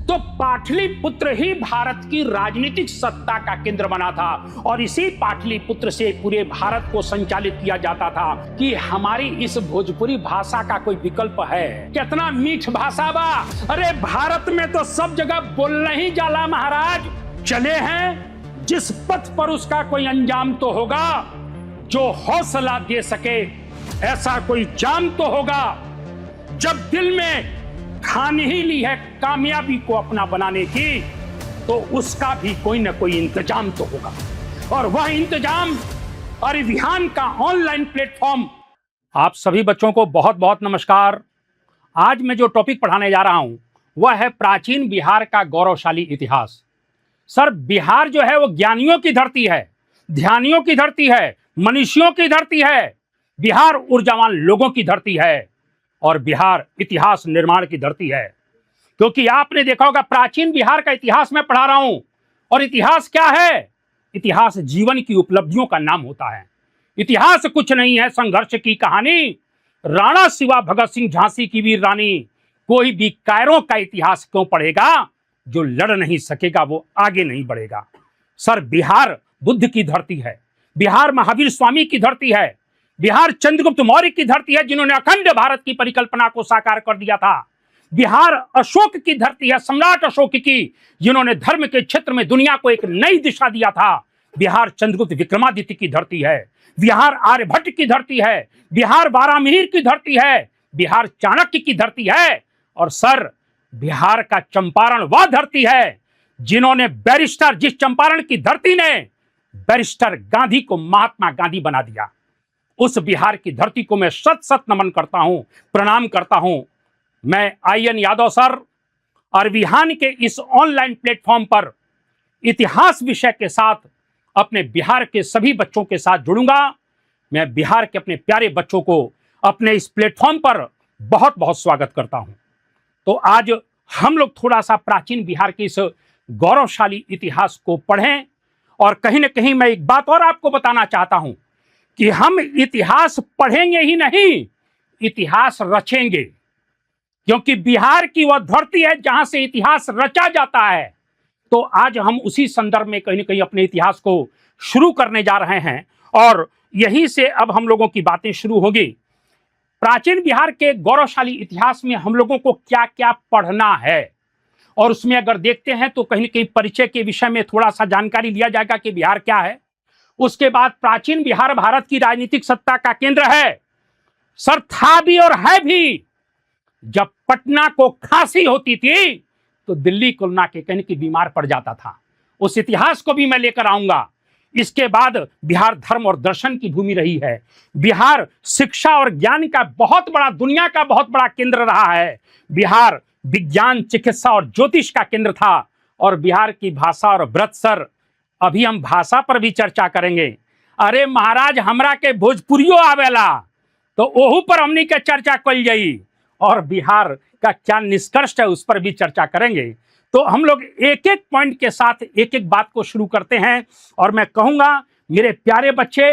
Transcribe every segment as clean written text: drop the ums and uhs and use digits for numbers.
तो पाटलिपुत्र ही भारत की राजनीतिक सत्ता का केंद्र बना था और इसी पाटलिपुत्र से पूरे भारत को संचालित किया जाता था कि हमारी इस भोजपुरी भाषा का कोई विकल्प है। कितना मीठ भाषा बा। अरे भारत में तो सब जगह बोलना ही जाला महाराज। चले हैं जिस पथ पर उसका कोई अंजाम तो होगा, जो हौसला दे सके ऐसा कोई जाम तो होगा। जब दिल में ठान ही ली है कामयाबी को अपना बनाने की, तो उसका भी कोई ना कोई इंतजाम तो होगा। और वह इंतजाम अरिविहान का ऑनलाइन प्लेटफॉर्म। आप सभी बच्चों को बहुत बहुत नमस्कार। आज मैं जो टॉपिक पढ़ाने जा रहा हूं वह है प्राचीन बिहार का गौरवशाली इतिहास। सर, बिहार जो है वो ज्ञानियों की धरती है, ध्यानियों की धरती है, मनीषियों की धरती है। बिहार ऊर्जावान लोगों की धरती है और बिहार इतिहास निर्माण की धरती है। क्योंकि आपने देखा होगा प्राचीन बिहार का इतिहास मैं पढ़ा रहा हूं। और इतिहास क्या है? इतिहास जीवन की उपलब्धियों का नाम होता है। इतिहास कुछ नहीं है संघर्ष की कहानी। राणा शिवा भगत सिंह झांसी की वीर रानी। कोई भी कायरों का इतिहास क्यों पढ़ेगा? जो लड़ नहीं सकेगा वो आगे नहीं बढ़ेगा। सर, बिहार बुद्ध की धरती है, बिहार महावीर स्वामी की धरती है, बिहार चंद्रगुप्त मौर्य की धरती है जिन्होंने अखंड भारत की परिकल्पना को साकार कर दिया था। बिहार अशोक की धरती है, सम्राट अशोक की, जिन्होंने धर्म के क्षेत्र में दुनिया को एक नई दिशा दिया था। बिहार चंद्रगुप्त विक्रमादित्य की धरती है, बिहार आर्यभट्ट की धरती है, बिहार बारामिहिर की धरती है, बिहार चाणक्य की धरती है। और सर, बिहार का चंपारण वह धरती है जिन्होंने बैरिस्टर, जिस चंपारण की धरती ने बैरिस्टर गांधी को महात्मा गांधी बना दिया, उस बिहार की धरती को मैं शत शत नमन करता हूं, प्रणाम करता हूं। मैं आईएन यादव सर अरविहान के इस ऑनलाइन प्लेटफॉर्म पर इतिहास विषय के साथ अपने बिहार के सभी बच्चों के साथ जुड़ूंगा। मैं बिहार के अपने प्यारे बच्चों को अपने इस प्लेटफॉर्म पर बहुत बहुत स्वागत करता हूं। तो आज हम लोग थोड़ा सा प्राचीन बिहार के इस गौरवशाली इतिहास को पढ़ें। और कहीं ना कहीं मैं एक बात और आपको बताना चाहता हूं कि हम इतिहास पढ़ेंगे ही नहीं, इतिहास रचेंगे। क्योंकि बिहार की वह धरती है जहां से इतिहास रचा जाता है। तो आज हम उसी संदर्भ में कहीं ना कहीं अपने इतिहास को शुरू करने जा रहे हैं और यहीं से अब हम लोगों की बातें शुरू होगी। प्राचीन बिहार के गौरवशाली इतिहास में हम लोगों को क्या क्या पढ़ना है, और उसमें अगर देखते हैं तो कहीं ना कहीं परिचय के विषय में थोड़ा सा जानकारी लिया जाएगा कि बिहार क्या है। उसके बाद प्राचीन बिहार भारत की राजनीतिक सत्ता का केंद्र है। सर, था भी और है भी। जब पटना को खांसी होती थी तो दिल्ली कुल के कहने की बीमार पड़ जाता था। उस इतिहास को भी मैं लेकर आऊंगा। इसके बाद बिहार धर्म और दर्शन की भूमि रही है। बिहार शिक्षा और ज्ञान का बहुत बड़ा, दुनिया का बहुत बड़ा केंद्र रहा है। बिहार विज्ञान, चिकित्सा और ज्योतिष का केंद्र था। और बिहार की भाषा और व्रत। सर, अभी हम भाषा पर भी चर्चा करेंगे। अरे महाराज, हमरा के भोजपुरियो आवेला तो ओहू पर हमनी के चर्चा कल जाई। और बिहार का क्या निष्कर्ष है उस पर भी चर्चा करेंगे। तो हम लोग एक एक पॉइंट के साथ एक एक बात को शुरू करते हैं। और मैं कहूंगा मेरे प्यारे बच्चे,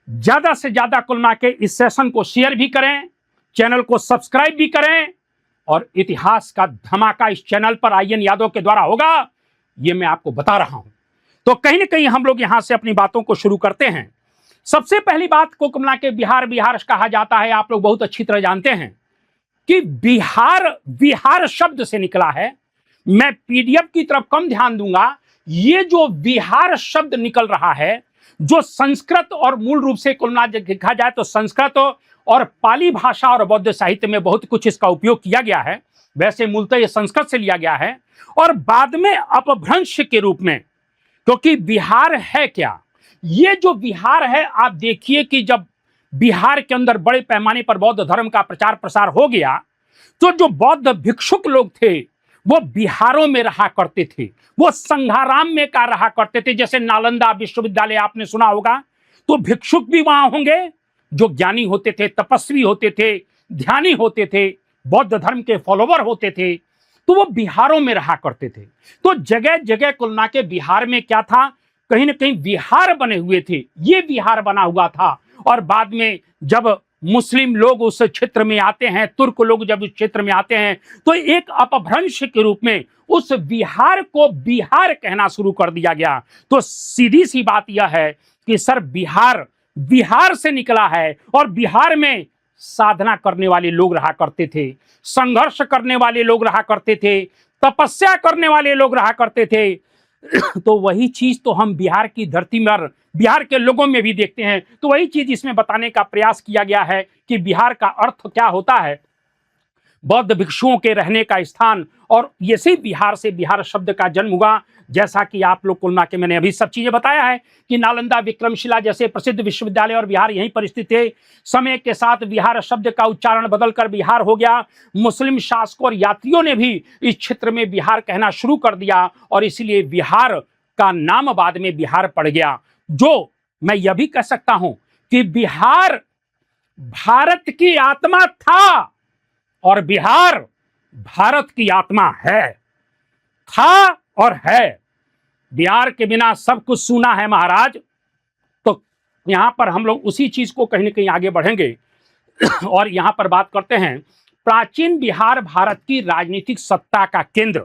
ज्यादा से ज्यादा कुल के इस सेशन को शेयर भी करें, चैनल को सब्सक्राइब भी करें। और इतिहास का धमाका इस चैनल पर आईएन यादव के द्वारा होगा, ये मैं आपको बता रहा हूं। तो कहीं ना कहीं हम लोग यहां से अपनी बातों को शुरू करते हैं। सबसे पहली बात को कुमला के बिहार बिहार कहा जाता है। आप लोग बहुत अच्छी तरह जानते हैं कि बिहार बिहार शब्द से निकला है। मैं पीडीएफ की तरफ कम ध्यान दूंगा। ये जो बिहार शब्द निकल रहा है, जो संस्कृत और मूल रूप से कुमला देखा जाए तो संस्कृत और पाली भाषा और बौद्ध साहित्य में बहुत कुछ इसका उपयोग किया गया है। वैसे मूलतः ये संस्कृत से लिया गया है और बाद में अपभ्रंश के रूप में। क्योंकि बिहार है क्या? ये जो बिहार है, आप देखिए कि जब बिहार के अंदर बड़े पैमाने पर बौद्ध धर्म का प्रचार प्रसार हो गया तो जो बौद्ध भिक्षुक लोग थे वो बिहारों में रहा करते थे, वो संघाराम में का रहा करते थे। जैसे नालंदा विश्वविद्यालय आपने सुना होगा, तो भिक्षुक भी वहां होंगे जो ज्ञानी होते थे, तपस्वी होते थे, ध्यानी होते थे, बौद्ध धर्म के फॉलोवर होते थे। तो वो बिहारों में रहा करते थे। तो जगह जगह कुलना के बिहार में क्या था, कहीं ना कहीं विहार बने हुए थे। ये विहार बना हुआ था। और बाद में जब मुस्लिम लोग उस क्षेत्र में आते हैं, तुर्क लोग जब उस क्षेत्र में आते हैं तो एक अपभ्रंश के रूप में उस बिहार को बिहार कहना शुरू कर दिया गया। तो सीधी सी बात यह है कि सर बिहार बिहार से निकला है और बिहार में साधना करने वाले लोग रहा करते थे, संघर्ष करने वाले लोग रहा करते थे, तपस्या करने वाले लोग रहा करते थे। तो वही चीज तो हम बिहार की धरती में और बिहार के लोगों में भी देखते हैं। तो वही चीज इसमें बताने का प्रयास किया गया है कि बिहार का अर्थ क्या होता है, बौद्ध भिक्षुओं के रहने का स्थान, और इसी बिहार से बिहार शब्द का जन्म हुआ। जैसा कि आप लोग कुल के मैंने अभी सब चीजें बताया है कि नालंदा, विक्रमशिला जैसे प्रसिद्ध विश्वविद्यालय और बिहार यहीं पर स्थित थे। समय के साथ बिहार शब्द का उच्चारण बदलकर बिहार हो गया। मुस्लिम शासकों और यात्रियों ने भी इस क्षेत्र में बिहार कहना शुरू कर दिया और इसलिए बिहार का नाम बाद में बिहार पड़ गया। जो मैं यह भी कह सकता हूं कि बिहार भारत की आत्मा था और बिहार भारत की आत्मा है, था और है। बिहार के बिना सब कुछ सूना है महाराज। तो यहां पर हम लोग उसी चीज को कहीं ना कहीं आगे बढ़ेंगे और यहां पर बात करते हैं प्राचीन बिहार भारत की राजनीतिक सत्ता का केंद्र।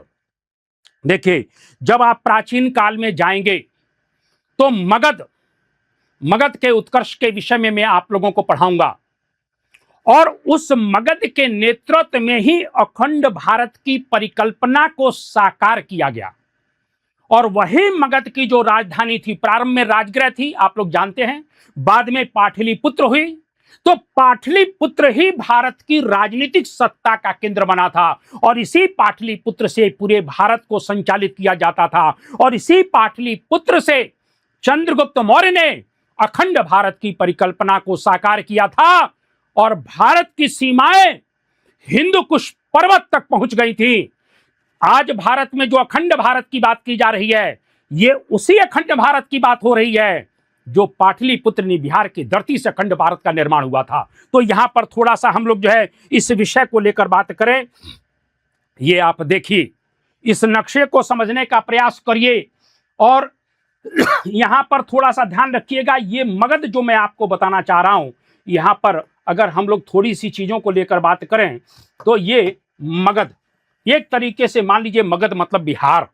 देखिए, जब आप प्राचीन काल में जाएंगे तो मगध के उत्कर्ष के विषय में मैं आप लोगों को पढ़ाऊंगा और उस मगध के नेतृत्व में ही अखंड भारत की परिकल्पना को साकार किया गया। और वही मगध की जो राजधानी थी, प्रारंभ में राजगृह थी, आप लोग जानते हैं, बाद में पाटलिपुत्र हुई। तो पाटलिपुत्र ही भारत की राजनीतिक सत्ता का केंद्र बना था और इसी पाटलिपुत्र से पूरे भारत को संचालित किया जाता था और इसी पाटलिपुत्र से चंद्रगुप्त मौर्य ने अखंड भारत की परिकल्पना को साकार किया था और भारत की सीमाएं हिंदू कुश पर्वत तक पहुंच गई थी। आज भारत में जो अखंड भारत की बात की जा रही है, ये उसी अखंड भारत की बात हो रही है जो पाटलिपुत्र बिहार की धरती से अखंड भारत का निर्माण हुआ था। तो यहां पर थोड़ा सा हम लोग जो है इस विषय को लेकर बात करें। ये आप देखिए, इस नक्शे को समझने का प्रयास करिए और यहां पर थोड़ा सा ध्यान रखिएगा। ये मगध जो मैं आपको बताना चाह रहा हूं, यहां पर अगर हम लोग थोड़ी सी चीजों को लेकर बात करें तो ये मगध एक तरीके से मान लीजिए, मगध मतलब बिहार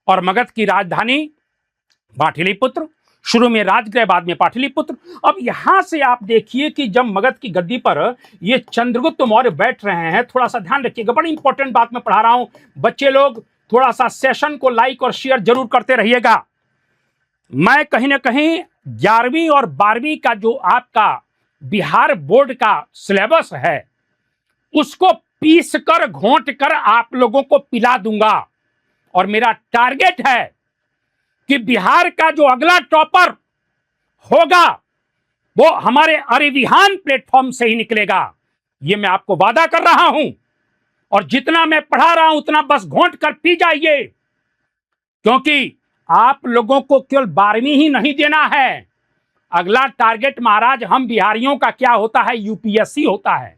और मगध की राजधानी पाटलिपुत्र, शुरू में राजगृह बाद में पाटलिपुत्र। अब यहां से आप देखिए कि जब मगध की गद्दी पर ये चंद्रगुप्त मौर्य बैठ रहे हैं, थोड़ा सा ध्यान रखिएगा, बड़ी इंपॉर्टेंट बात मैं पढ़ा रहा हूं। बच्चे लोग थोड़ा सा सेशन को लाइक और शेयर जरूर करते रहिएगा। मैं कहीं ना कहीं 11वीं और 12वीं का जो आपका बिहार बोर्ड का सिलेबस है उसको पीस कर घोंट कर आप लोगों को पिला दूंगा और मेरा टारगेट है कि बिहार का जो अगला टॉपर होगा वो हमारे अरिविहान प्लेटफॉर्म से ही निकलेगा। ये मैं आपको वादा कर रहा हूं और जितना मैं पढ़ा रहा हूं उतना बस घोंट कर पी जाइए, क्योंकि आप लोगों को केवल 12वीं ही नहीं देना है। अगला टारगेट महाराज हम बिहारियों का क्या होता है, यूपीएससी होता है।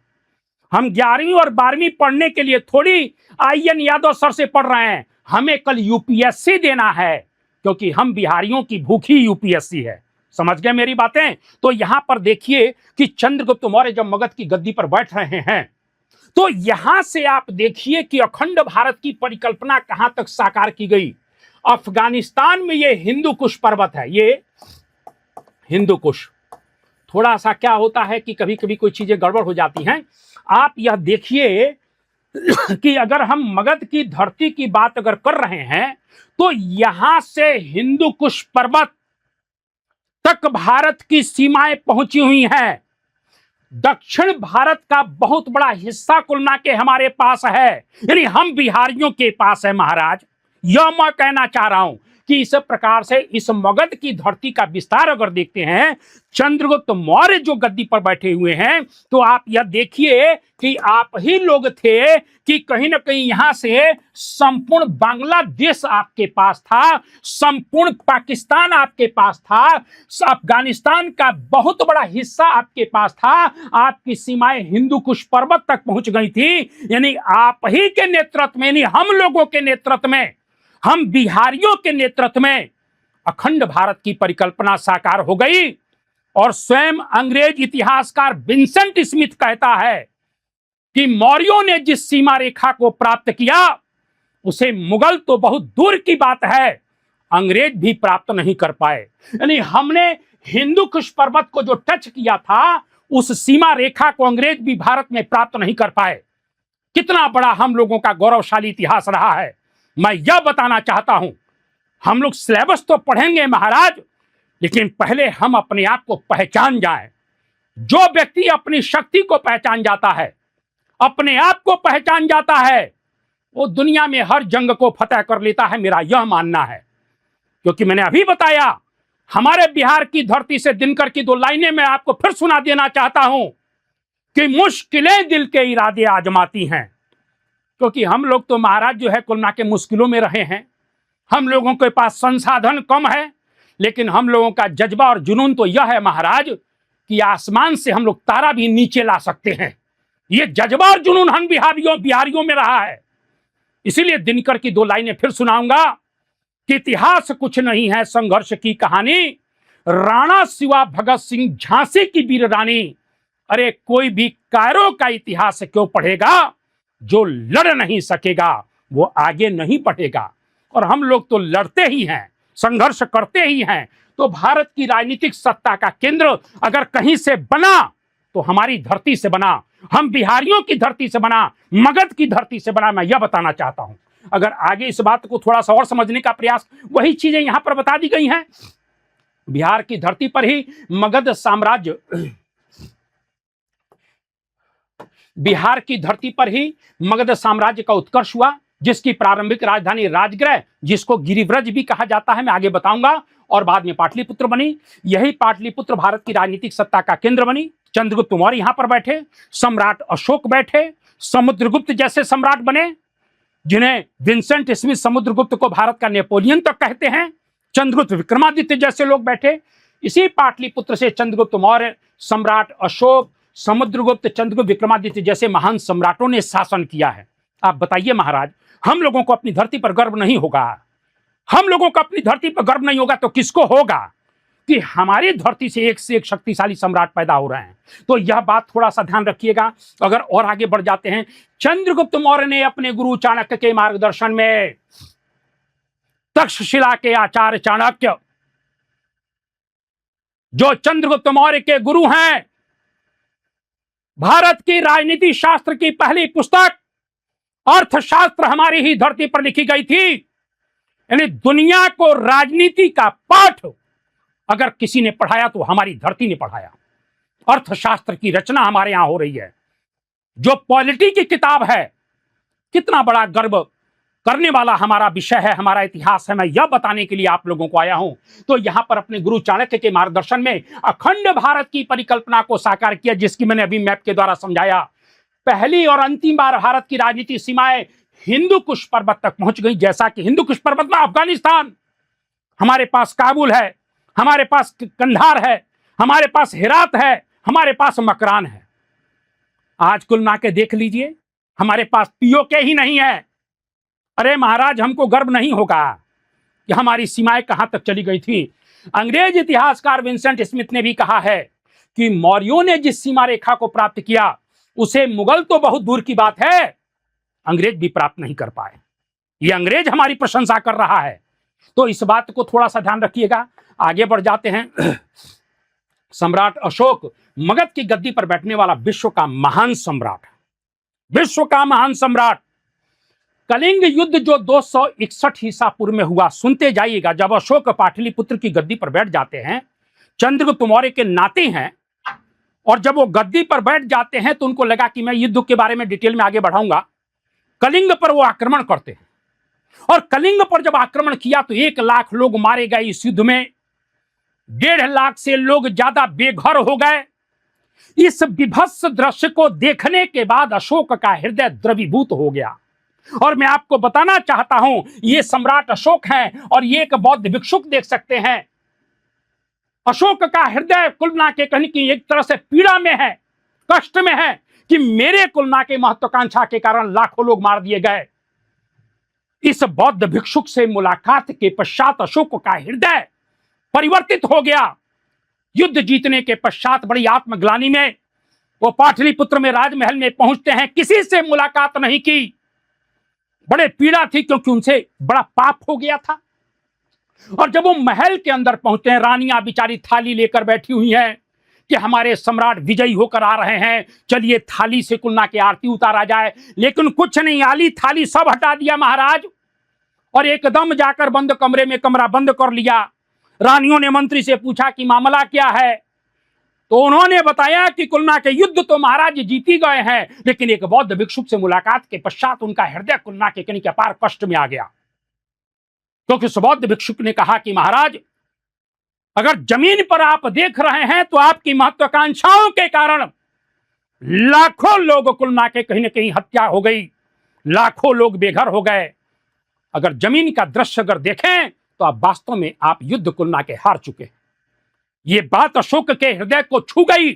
हम 11वीं और 12वीं पढ़ने के लिए थोड़ी आईएन यादव सर से पढ़ रहे हैं, हमें कल यूपीएससी देना है, क्योंकि हम बिहारियों की भूखी यूपीएससी है। समझ गए मेरी बातें? तो यहां पर देखिए कि चंद्रगुप्त मौर्य जब मगध की गद्दी पर बैठ रहे हैं तो यहां से आप देखिए कि अखंड भारत की परिकल्पना कहां तक साकार की गई। अफगानिस्तान में ये हिंदू कुश पर्वत है, ये हिंदू कुश। थोड़ा सा क्या होता है कि कभी कभी कोई चीजें गड़बड़ हो जाती हैं। आप यह देखिए कि अगर हम मगध की धरती की बात अगर कर रहे हैं तो यहां से हिंदू कुश पर्वत तक भारत की सीमाएं पहुंची हुई हैं। दक्षिण भारत का बहुत बड़ा हिस्सा कुलना के हमारे पास है, यानी हम बिहारियों के पास है महाराज। यह मैं कहना चाह रहा हूं कि इस प्रकार से इस मगध की धरती का विस्तार अगर देखते हैं, चंद्रगुप्त मौर्य जो गद्दी पर बैठे हुए हैं, तो आप यह देखिए कि आप ही लोग थे कि कहीं ना कहीं यहां से संपूर्ण बांग्लादेश आपके पास था, संपूर्ण पाकिस्तान आपके पास था, अफगानिस्तान का बहुत बड़ा हिस्सा आपके पास था। आपकी सीमाएं हिंदू कुश पर्वत तक पहुंच गई थी। यानी आप ही के नेतृत्व में, यानी हम लोगों के नेतृत्व में, हम बिहारियों के नेतृत्व में अखंड भारत की परिकल्पना साकार हो गई और स्वयं अंग्रेज इतिहासकार विंसेंट स्मिथ कहता है कि मौर्यों ने जिस सीमा रेखा को प्राप्त किया उसे मुगल तो बहुत दूर की बात है, अंग्रेज भी प्राप्त नहीं कर पाए। यानी हमने हिंदू कुश पर्वत को जो टच किया था उस सीमा रेखा को अंग्रेज भी भारत में प्राप्त नहीं कर पाए। कितना बड़ा हम लोगों का गौरवशाली इतिहास रहा है। मैं यह बताना चाहता हूं, हम लोग सिलेबस तो पढ़ेंगे महाराज, लेकिन पहले हम अपने आप को पहचान जाएं। जो व्यक्ति अपनी शक्ति को पहचान जाता है, अपने आप को पहचान जाता है, वो दुनिया में हर जंग को फतह कर लेता है, मेरा यह मानना है। क्योंकि मैंने अभी बताया, हमारे बिहार की धरती से दिनकर की 2 लाइनें मैं आपको फिर सुना देना चाहता हूं कि मुश्किलें दिल के इरादे आजमाती हैं। क्योंकि हम लोग तो महाराज जो है कुल मिला के मुश्किलों में रहे हैं। हम लोगों के पास संसाधन कम है, लेकिन हम लोगों का जज्बा और जुनून तो यह है महाराज कि आसमान से हम लोग तारा भी नीचे ला सकते हैं। ये जज्बा और जुनून हम बिहारियों में रहा है। इसीलिए दिनकर की 2 लाइनें फिर सुनाऊंगा कि इतिहास कुछ नहीं है संघर्ष की कहानी, राणा शिवा भगत सिंह झांसी की वीर रानी। अरे कोई भी कायरों का इतिहास क्यों पढ़ेगा, जो लड़ नहीं सकेगा वो आगे नहीं बढ़ेगा। और हम लोग तो लड़ते ही हैं, संघर्ष करते ही हैं। तो भारत की राजनीतिक सत्ता का केंद्र अगर कहीं से बना तो हमारी धरती से बना, हम बिहारियों की धरती से बना, मगध की धरती से बना। मैं यह बताना चाहता हूं। अगर आगे इस बात को थोड़ा सा और समझने का प्रयास, वही चीजें यहां पर बता दी गई हैं। बिहार की धरती पर ही मगध साम्राज्य, बिहार की धरती पर ही मगध साम्राज्य का उत्कर्ष हुआ, जिसकी प्रारंभिक राजधानी राजगृह, जिसको गिरिव्रज भी कहा जाता है, मैं आगे बताऊंगा, और बाद में पाटलिपुत्र बनी। यही पाटलिपुत्र भारत की राजनीतिक सत्ता का केंद्र बनी। चंद्रगुप्त मौर्य यहां पर बैठे, सम्राट अशोक बैठे, समुद्रगुप्त जैसे सम्राट बने, जिन्हें विंसेंट स्मिथ समुद्रगुप्त को भारत का नेपोलियन तक कहते हैं। चंद्रगुप्त विक्रमादित्य जैसे लोग बैठे। इसी पाटलिपुत्र से चंद्रगुप्त मौर्य, सम्राट अशोक, समुद्रगुप्त, चंद्रगुप्त विक्रमादित्य जैसे महान सम्राटों ने शासन किया है। आप बताइए महाराज, हम लोगों को अपनी धरती पर गर्व नहीं होगा? हम लोगों को अपनी धरती पर गर्व नहीं होगा तो किसको होगा कि हमारी धरती से एक शक्तिशाली सम्राट पैदा हो रहे हैं। तो यह बात थोड़ा सा ध्यान रखिएगा। अगर और आगे बढ़ जाते हैं, चंद्रगुप्त मौर्य ने अपने गुरु चाणक्य के मार्गदर्शन में तक्षशिला के आचार्य चाणक्य, जो चंद्रगुप्त मौर्य के गुरु हैं, भारत की राजनीति शास्त्र की पहली पुस्तक अर्थशास्त्र हमारी ही धरती पर लिखी गई थी। यानी दुनिया को राजनीति का पाठ अगर किसी ने पढ़ाया तो हमारी धरती ने पढ़ाया। अर्थशास्त्र की रचना हमारे यहां हो रही है। जो पॉलिटी की किताब है, कितना बड़ा गर्व करने वाला हमारा विषय है, हमारा इतिहास है। मैं यह बताने के लिए आप लोगों को आया हूं। तो यहां पर अपने गुरु चाणक्य के मार्गदर्शन में अखंड भारत की परिकल्पना को साकार किया, जिसकी मैंने अभी मैप के द्वारा समझाया। पहली और अंतिम बार भारत की राजनीतिक सीमाएं हिंदू कुश पर्वत तक पहुंच गई। जैसा कि हिंदू कुश पर्वत में अफगानिस्तान, हमारे पास काबुल है, हमारे पास कंधार है, हमारे पास हेरात है, हमारे पास मकरान है। आज कुल मिला के देख लीजिए, हमारे पास पीओके ही नहीं है। अरे महाराज, हमको गर्व नहीं होगा कि हमारी सीमाएं कहां तक चली गई थी। अंग्रेज इतिहासकार विंसेंट स्मिथ ने भी कहा है कि मौर्यों ने जिस सीमा रेखा को प्राप्त किया उसे मुगल तो बहुत दूर की बात है, अंग्रेज भी प्राप्त नहीं कर पाए। ये अंग्रेज हमारी प्रशंसा कर रहा है। तो इस बात को थोड़ा सा ध्यान रखिएगा। आगे बढ़ जाते हैं। सम्राट अशोक मगध की गद्दी पर बैठने वाला विश्व का महान सम्राट, विश्व का महान सम्राट। कलिंग युद्ध जो 261 ईसा पूर्व में हुआ, सुनते जाइएगा। जब अशोक पाटलिपुत्र की गद्दी पर बैठ जाते हैं, चंद्रगुप्त मौर्य के नाते हैं, और जब वो गद्दी पर बैठ जाते हैं तो उनको लगा कि मैं युद्ध के बारे में डिटेल में आगे बढ़ाऊंगा। कलिंग पर वो आक्रमण करते हैं, और कलिंग पर जब आक्रमण किया तो 1 लाख लोग मारे गए इस युद्ध में। 1.5 लाख से लोग ज्यादा बेघर हो गए। इस विभत्स दृश्य को देखने के बाद अशोक का हृदय द्रवीभूत हो गया। और मैं आपको बताना चाहता हूं, ये सम्राट अशोक हैं, और ये एक बौद्ध भिक्षुक देख सकते हैं। अशोक का हृदय कुल मिला के कहीं की एक तरह से पीड़ा में है, कष्ट में है कि मेरे कुल मिला के महत्वाकांक्षा के कारण लाखों लोग मार दिए गए। इस बौद्ध भिक्षुक से मुलाकात के पश्चात अशोक का हृदय परिवर्तित हो गया। युद्ध जीतने के पश्चात बड़ी आत्मग्लानि में वो पाटलिपुत्र में राजमहल में पहुंचते हैं। किसी से मुलाकात नहीं की, बड़े पीड़ा थी क्योंकि उनसे बड़ा पाप हो गया था। और जब वो महल के अंदर पहुंचते हैं, रानियां बेचारी थाली लेकर बैठी हुई हैं कि हमारे सम्राट विजयी होकर आ रहे हैं, चलिए थाली से कुलना की आरती उतारा जाए। लेकिन कुछ नहीं, आली थाली सब हटा दिया महाराज, और एकदम जाकर बंद कमरे में कमरा बंद कर लिया। रानियों ने मंत्री से पूछा कि मामला क्या है, तो उन्होंने बताया कि कुलना के युद्ध तो महाराज जीती गए हैं, लेकिन एक बौद्ध भिक्षुक से मुलाकात के पश्चात उनका हृदय कुलना के कनिक अपार कष्ट में आ गया। क्योंकि उस बौद्ध भिक्षुक ने कहा कि महाराज, अगर जमीन पर आप देख रहे हैं तो आपकी महत्वाकांक्षाओं के कारण लाखों लोग कुलना के कहीं न कहीं हत्या हो गई, लाखों लोग बेघर हो गए। अगर जमीन का दृश्य अगर देखें तो आप वास्तव में आप युद्ध कुलना के हार चुके हैं। ये बात अशोक के हृदय को छू गई,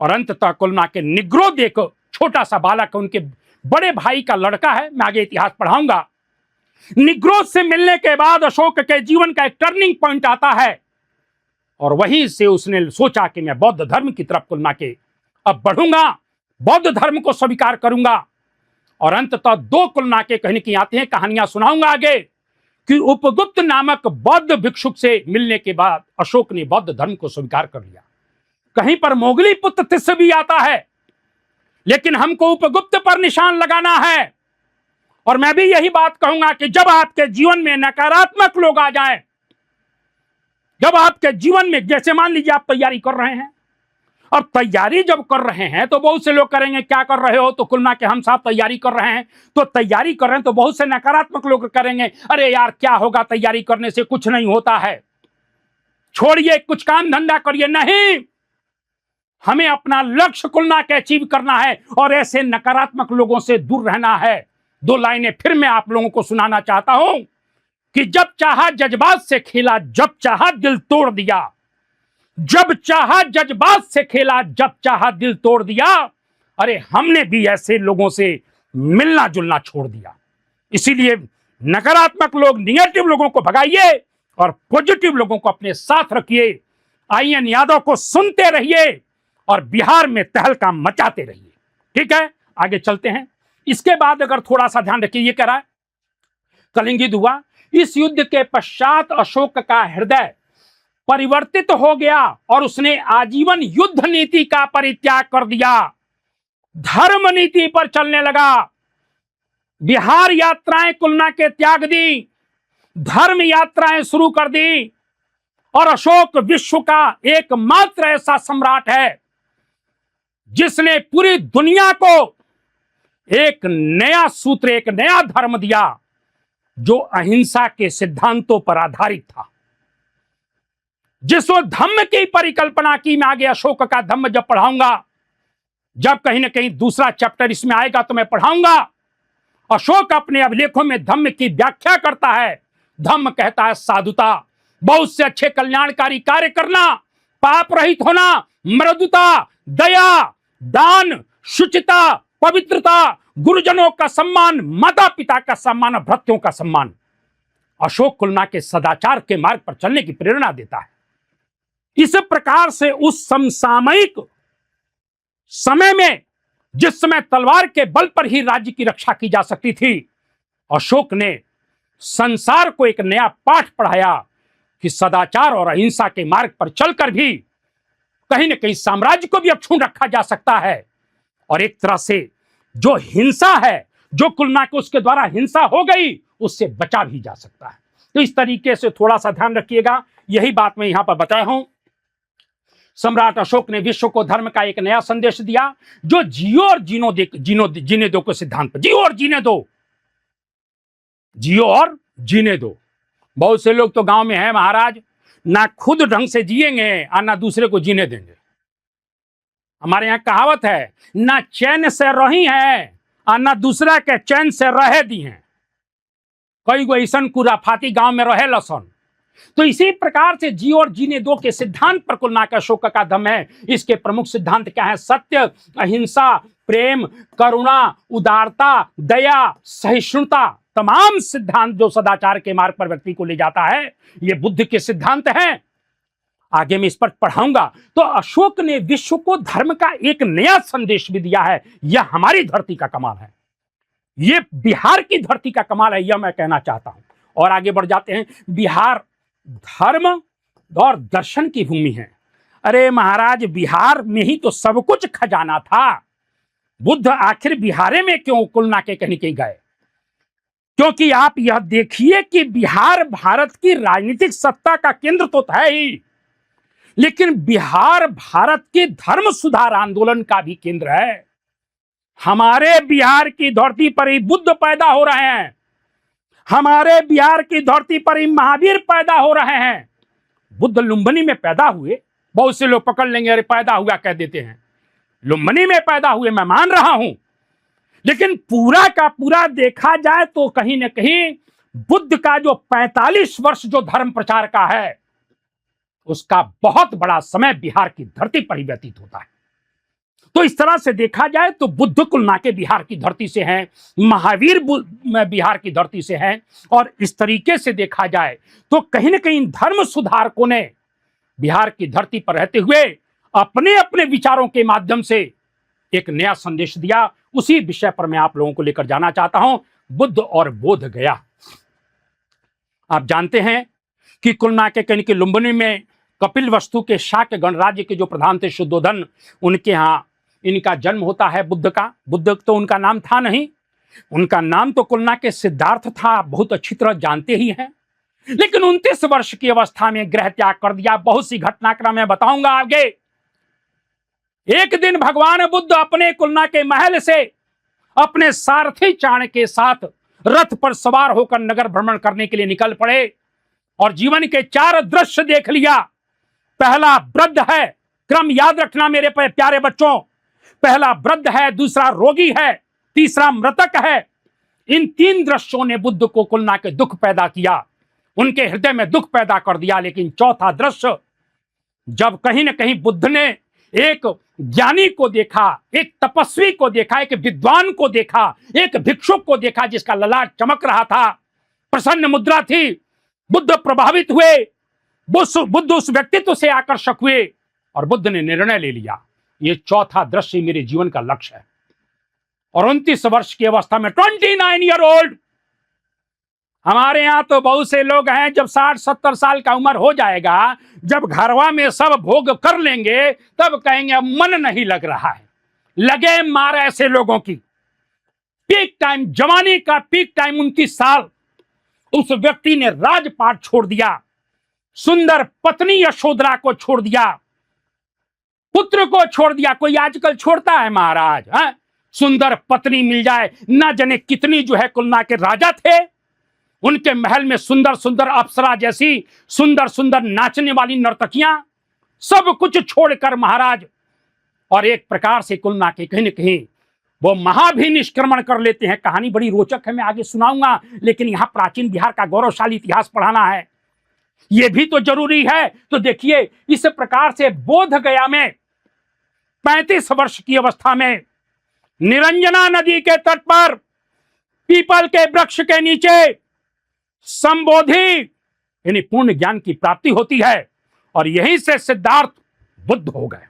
और अंततः कुलना के निग्रो देखो, छोटा सा बालक, उनके बड़े भाई का लड़का है, मैं आगे इतिहास पढ़ाऊंगा। निग्रो से मिलने के बाद अशोक के जीवन का एक टर्निंग पॉइंट आता है, और वहीं से उसने सोचा कि मैं बौद्ध धर्म की तरफ कुलना के अब बढ़ूंगा, बौद्ध धर्म को स्वीकार करूंगा। और अंततः दो कुलना के कहीं की आते हैं, कहानियां सुनाऊंगा आगे, कि उपगुप्त नामक बौद्ध भिक्षुक से मिलने के बाद अशोक ने बौद्ध धर्म को स्वीकार कर लिया। कहीं पर मोगली पुत्र तिस्स भी आता है, लेकिन हमको उपगुप्त पर निशान लगाना है। और मैं भी यही बात कहूंगा कि जब आपके जीवन में नकारात्मक लोग आ जाएं, जब आपके जीवन में, जैसे मान लीजिए आप तैयारी कर रहे हैं, और तैयारी जब कर रहे हैं तो बहुत से लोग करेंगे क्या कर रहे हो, तो कुलना के हम साहब तैयारी कर रहे हैं, तो तैयारी कर रहे हैं, तो बहुत से नकारात्मक लोग करेंगे, अरे यार क्या होगा, तैयारी करने से कुछ नहीं होता है, छोड़िए, कुछ काम धंधा करिए। नहीं, हमें अपना लक्ष्य कुलना के अचीव करना है, और ऐसे नकारात्मक लोगों से दूर रहना है। दो लाइनें फिर मैं आप लोगों को सुनाना चाहता हूं कि जब चाहा जज्बात से खेला, जब चाहा दिल तोड़ दिया, जब चाहा जज्बात से खेला, जब चाहा दिल तोड़ दिया। अरे हमने भी ऐसे लोगों से मिलना जुलना छोड़ दिया। इसीलिए नकारात्मक लोग, निगेटिव लोगों को भगाइए और पॉजिटिव लोगों को अपने साथ रखिए। आईएन यादव को सुनते रहिए और बिहार में तहलका मचाते रहिए। ठीक है, आगे चलते हैं। इसके बाद अगर थोड़ा सा ध्यान रखिए, ये कह रहा है कलिंग युद्ध हुआ। इस युद्ध के पश्चात अशोक का हृदय परिवर्तित हो गया और उसने आजीवन युद्ध नीति का परित्याग कर दिया, धर्म नीति पर चलने लगा। बिहार यात्राएं कुलना के त्याग दी, धर्म यात्राएं शुरू कर दी। और अशोक विश्व का एकमात्र ऐसा सम्राट है जिसने पूरी दुनिया को एक नया सूत्र, एक नया धर्म दिया जो अहिंसा के सिद्धांतों पर आधारित था। जिस धम्म की परिकल्पना की, मैं आगे अशोक का धम्म जब पढ़ाऊंगा, जब कहीं ना कहीं दूसरा चैप्टर इसमें आएगा तो मैं पढ़ाऊंगा। अशोक अपने अभिलेखों में धम्म की व्याख्या करता है। धम्म कहता है साधुता, बहुत से अच्छे कल्याणकारी कार्य करना, पाप रहित होना, मृदुता, दया, दान, शुचिता, पवित्रता, गुरुजनों का सम्मान, माता पिता का सम्मान, भृत्यों का सम्मान। अशोक कुलना के सदाचार के मार्ग पर चलने की प्रेरणा देता है। इस प्रकार से उस समसामयिक समय में, जिस समय तलवार के बल पर ही राज्य की रक्षा की जा सकती थी, अशोक ने संसार को एक नया पाठ पढ़ाया कि सदाचार और अहिंसा के मार्ग पर चलकर भी कहीं न कहीं साम्राज्य को भी अक्षुण्ण रखा जा सकता है। और एक तरह से जो हिंसा है, जो कुलना को उसके द्वारा हिंसा हो गई, उससे बचा भी जा सकता है। तो इस तरीके से थोड़ा सा ध्यान रखिएगा, यही बात मैं यहां पर बताया हूं। सम्राट अशोक ने विश्व को धर्म का एक नया संदेश दिया, जो जियो और जीने दो के सिद्धांत पर, जियो और जीने दो, जियो और जीने दो। बहुत से लोग तो गांव में हैं महाराज, ना खुद ढंग से जिएंगे और ना दूसरे को जीने देंगे। हमारे यहाँ कहावत है, ना चैन से रही है और ना दूसरा के चैन से रहे दी हैं। कई गो ऐसन कुराफाती गांव में रहे लसन। तो इसी प्रकार से जियो और जीने दो के सिद्धांत पर कुलना का अशोक का धम्म है। इसके प्रमुख सिद्धांत क्या है? सत्य, अहिंसा, प्रेम, करुणा, उदारता, दया, सहिष्णुता, तमाम सिद्धांत जो सदाचार के मार्ग पर व्यक्ति को ले जाता है, ये बुद्ध के सिद्धांत हैं। आगे मैं इस पर पढ़ाऊंगा। तो अशोक ने विश्व को धर्म का एक नया संदेश भी दिया है। यह हमारी धरती का कमाल है, यह बिहार की धरती का कमाल है, यह मैं कहना चाहता हूं। और आगे बढ़ जाते हैं। बिहार धर्म और दर्शन की भूमि है। अरे महाराज, बिहार में ही तो सब कुछ खजाना था। बुद्ध आखिर बिहार में क्यों कुलना के कहीं कहीं गए? क्योंकि आप यह देखिए कि बिहार भारत की राजनीतिक सत्ता का केंद्र तो है ही, लेकिन बिहार भारत के धर्म सुधार आंदोलन का भी केंद्र है। हमारे बिहार की धरती पर ही बुद्ध पैदा हो रहे हैं, हमारे बिहार की धरती पर ही महावीर पैदा हो रहे हैं। बुद्ध लुम्बिनी में पैदा हुए, बहुत से लोग पकड़ लेंगे, अरे पैदा हुआ कह देते हैं। लुम्बिनी में पैदा हुए, मैं मान रहा हूं, लेकिन पूरा का पूरा देखा जाए तो कहीं ना कहीं बुद्ध का जो 45 वर्ष जो धर्म प्रचार का है, उसका बहुत बड़ा समय बिहार की धरती पर ही व्यतीत होता है। तो इस तरह से देखा जाए तो बुद्ध कुलना के बिहार की धरती से हैं, महावीर बिहार की धरती से हैं। और इस तरीके से देखा जाए तो कहीं ना कहीं धर्म सुधारकों ने बिहार की धरती पर रहते हुए अपने अपने विचारों के माध्यम से एक नया संदेश दिया। उसी विषय पर मैं आप लोगों को लेकर जाना चाहता हूं, बुद्ध और बोध गया। आप जानते हैं कि कुलना के कहीं के लुम्बिनी में कपिल वस्तु के शाक्य गणराज्य के जो प्रधान थे शुद्धोधन, उनके यहां इनका जन्म होता है बुद्ध का। बुद्ध तो उनका नाम था नहीं, उनका नाम तो कुलना के सिद्धार्थ था, बहुत अच्छी तरह जानते ही हैं। लेकिन 29 वर्ष की अवस्था में गृह त्याग कर दिया। बहुत सी घटनाक्रम मैं बताऊंगा आगे। एक दिन भगवान बुद्ध अपने कुलना के महल से अपने सारथी चाण के साथ रथ पर सवार होकर नगर भ्रमण करने के लिए निकल पड़े और जीवन के 4 दृश्य देख लिया। पहला वृद्ध है, क्रम याद रखना मेरे प्यारे बच्चों। पहला वृद्ध है, दूसरा रोगी है, तीसरा मृतक है। इन 3 दृश्यों ने बुद्ध को कुलना के दुख पैदा किया, उनके हृदय में दुख पैदा कर दिया। लेकिन चौथा दृश्य, जब कहीं ना कहीं बुद्ध ने एक ज्ञानी को देखा, एक तपस्वी को देखा, एक विद्वान को देखा, एक भिक्षुक को देखा जिसका ललाट चमक रहा था, प्रसन्न मुद्रा थी, बुद्ध प्रभावित हुए, बुद्ध उस व्यक्तित्व से आकर्षक हुए और बुद्ध ने निर्णय ले लिया, ये चौथा दृश्य मेरे जीवन का लक्ष्य है। और 29 वर्ष की अवस्था में 29 ईयर ओल्ड, हमारे यहां तो बहुत से लोग हैं जब 60-70 साल का उम्र हो जाएगा, जब घरवा में सब भोग कर लेंगे, तब कहेंगे मन नहीं लग रहा है। लगे मार ऐसे लोगों की। पीक टाइम, जवानी का पीक टाइम 29 साल, उस व्यक्ति ने राजपाट छोड़ दिया, सुंदर पत्नी यशोधरा को छोड़ दिया, पुत्र को छोड़ दिया। कोई आजकल छोड़ता है महाराज? सुंदर पत्नी मिल जाए, ना जाने कितनी जो है कुलना के राजा थे, उनके महल में सुंदर सुंदर अप्सरा जैसी सुंदर सुंदर नाचने वाली नर्तकियां, सब कुछ छोड़कर महाराज, और एक प्रकार से कुलना के कहीं न कहीं वो महाभिनिष्क्रमण कर लेते हैं। कहानी बड़ी रोचक है, मैं आगे सुनाऊंगा, लेकिन यहां प्राचीन बिहार का गौरवशाली इतिहास पढ़ाना है, यह भी तो जरूरी है। तो देखिए, इस प्रकार से बोध गया में 35 वर्ष की अवस्था में निरंजना नदी के तट पर पीपल के वृक्ष के नीचे संबोधि यानी पूर्ण ज्ञान की प्राप्ति होती है, और यहीं से सिद्धार्थ बुद्ध हो गए।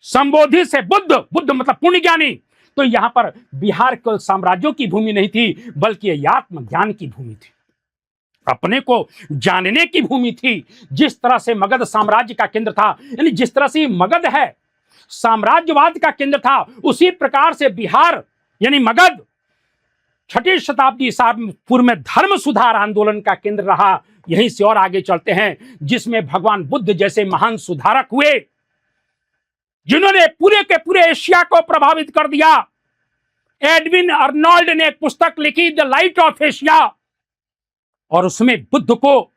संबोधि से बुद्ध, बुद्ध मतलब पूर्ण ज्ञानी। तो यहां पर बिहार केवल साम्राज्यों की भूमि नहीं थी, बल्कि यह आत्मज्ञान की भूमि थी, अपने को जानने की भूमि थी। जिस तरह से मगध साम्राज्य का केंद्र था, यानी जिस तरह से मगध है साम्राज्यवाद का केंद्र था, उसी प्रकार से बिहार यानी मगध 6ठी शताब्दी ईसा पूर्व में धर्म सुधार आंदोलन का केंद्र रहा। यहीं से और आगे चलते हैं, जिसमें भगवान बुद्ध जैसे महान सुधारक हुए, जिन्होंने पूरे के पूरे एशिया को प्रभावित कर दिया। एडविन अर्नोल्ड ने एक पुस्तक लिखी, द लाइट ऑफ एशिया, और उसमें बुद्ध को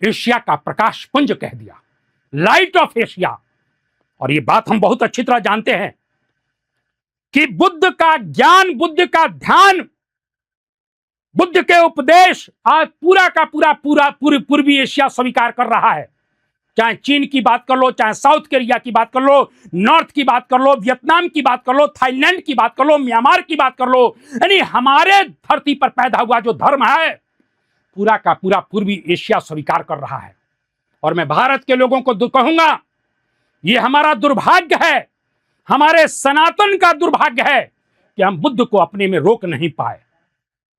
एशिया का प्रकाश पुंज कह दिया, लाइट ऑफ एशिया। और ये बात हम बहुत अच्छी तरह जानते हैं कि बुद्ध का ज्ञान, बुद्ध का ध्यान, बुद्ध के उपदेश आज पूरा का पूरा पूर्वी एशिया स्वीकार कर रहा है। चाहे चीन की बात कर लो, चाहे साउथ कोरिया की बात कर लो, नॉर्थ की बात कर लो, वियतनाम की बात कर लो, थाईलैंड की बात कर लो, म्यांमार की बात कर लो, यानी हमारे धरती पर पैदा हुआ जो धर्म है, पूरा का पूरा पूर्वी एशिया स्वीकार कर रहा है। और मैं भारत के लोगों को कहूंगा, ये हमारा दुर्भाग्य है, हमारे सनातन का दुर्भाग्य है कि हम बुद्ध को अपने में रोक नहीं पाए।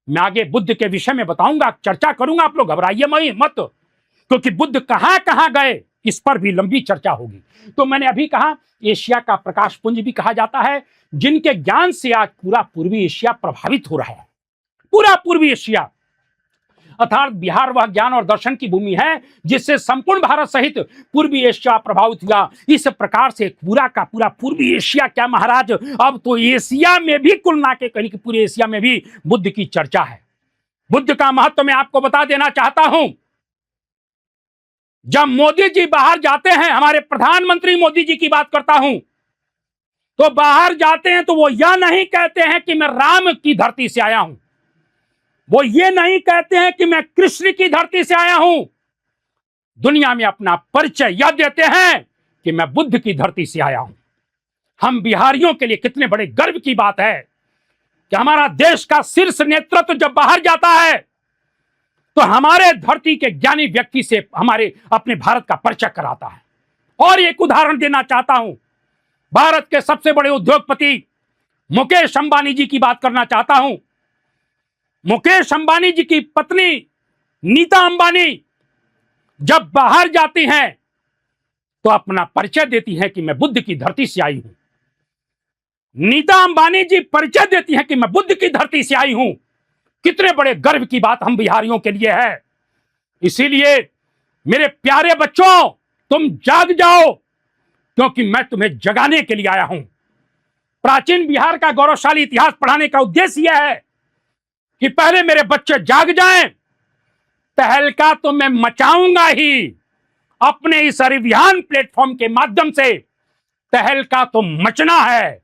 मैं आगे बुद्ध के विषय में बताऊंगा, चर्चा करूंगा, आप लोग घबराइए मत, क्योंकि बुद्ध कहां कहां गए इस पर भी लंबी चर्चा होगी। तो मैंने अभी कहा एशिया का प्रकाश पुंज भी कहा जाता है, जिनके ज्ञान से आज पूरा पूर्वी एशिया प्रभावित हो रहा है। पूरा पूर्वी एशिया अर्थात बिहार वह ज्ञान और दर्शन की भूमि है जिससे संपूर्ण भारत सहित पूर्वी एशिया प्रभावित हुआ। इस प्रकार से पूरा का पूरा पूर्वी एशिया, क्या महाराज, अब तो एशिया में भी, कुल ना के कहीं पूरे एशिया में भी बुद्ध की चर्चा है। बुद्ध का महत्व मैं आपको बता देना चाहता हूं। जब मोदी जी बाहर जाते हैं, हमारे प्रधानमंत्री मोदी जी की बात करता हूं, तो बाहर जाते हैं तो वो यह नहीं कहते हैं कि मैं राम की धरती से आया हूं, वो ये नहीं कहते हैं कि मैं कृष्ण की धरती से आया हूं। दुनिया में अपना परिचय यह देते हैं कि मैं बुद्ध की धरती से आया हूं। हम बिहारियों के लिए कितने बड़े गर्व की बात है कि हमारा देश का शीर्ष नेतृत्व जब बाहर जाता है तो हमारे धरती के ज्ञानी व्यक्ति से हमारे अपने भारत का परिचय कराता है। और एक उदाहरण देना चाहता हूं, भारत के सबसे बड़े उद्योगपति मुकेश अंबानी जी की बात करना चाहता हूं। मुकेश अंबानी जी की पत्नी नीता अंबानी जब बाहर जाती हैं तो अपना परिचय देती हैं कि मैं बुद्ध की धरती से आई हूं। नीता अंबानी जी परिचय देती हैं कि मैं बुद्ध की धरती से आई हूं। कितने बड़े गर्व की बात हम बिहारियों के लिए है। इसीलिए मेरे प्यारे बच्चों, तुम जाग जाओ, क्योंकि मैं तुम्हें जगाने के लिए आया हूं। प्राचीन बिहार का गौरवशाली इतिहास पढ़ाने का उद्देश्य यह है कि पहले मेरे बच्चे जाग जाएं। तहलका तो मैं मचाऊंगा ही, अपने इस अभियान प्लेटफॉर्म के माध्यम से तहलका तो मचना है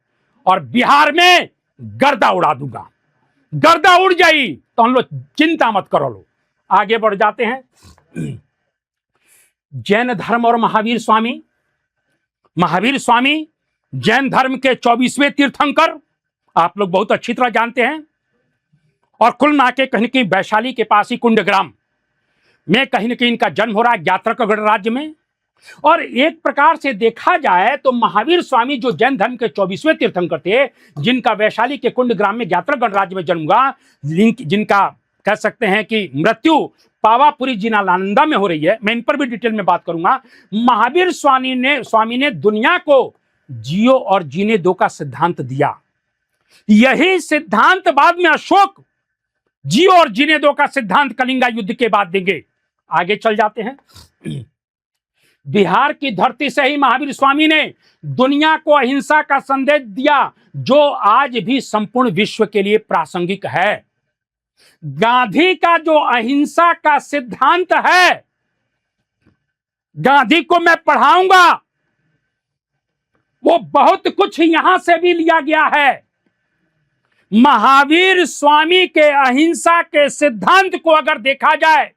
और बिहार में गर्दा उड़ा दूंगा। गर्दा उड़ जाई तो हम लोग चिंता मत करो। लो आगे बढ़ जाते हैं। जैन धर्म और महावीर स्वामी जैन धर्म के 24वें तीर्थंकर, आप लोग बहुत अच्छी तरह जानते हैं। और कुल ना के कहीं कहीं वैशाली के पास ही कुंडग्राम में कहीं न कहीं इनका जन्म हो रहा है, ज्ञात्रकगढ़ राज्य में। और एक प्रकार से देखा जाए तो महावीर स्वामी जो जैन धर्म के 24वें तीर्थंकर थे, जिनका वैशाली के कुंडग्राम में ज्ञात्रकगढ़ राज्य में जन्म हुआ, जिनका कह सकते हैं कि मृत्यु पावापुरी जिला नालंदा में हो रही है, मैं इन पर भी डिटेल में बात करूंगा। महावीर स्वामी ने दुनिया को जियो और जीने दो का सिद्धांत दिया। यही सिद्धांत बाद में अशोक जियो और जीने दो का सिद्धांत कलिंगा युद्ध के बाद देंगे। आगे चल जाते हैं। बिहार की धरती से ही महावीर स्वामी ने दुनिया को अहिंसा का संदेश दिया, जो आज भी संपूर्ण विश्व के लिए प्रासंगिक है। गांधी का जो अहिंसा का सिद्धांत है, गांधी को मैं पढ़ाऊंगा, वो बहुत कुछ यहां से भी लिया गया है। महावीर स्वामी के अहिंसा के सिद्धांत को अगर देखा जाए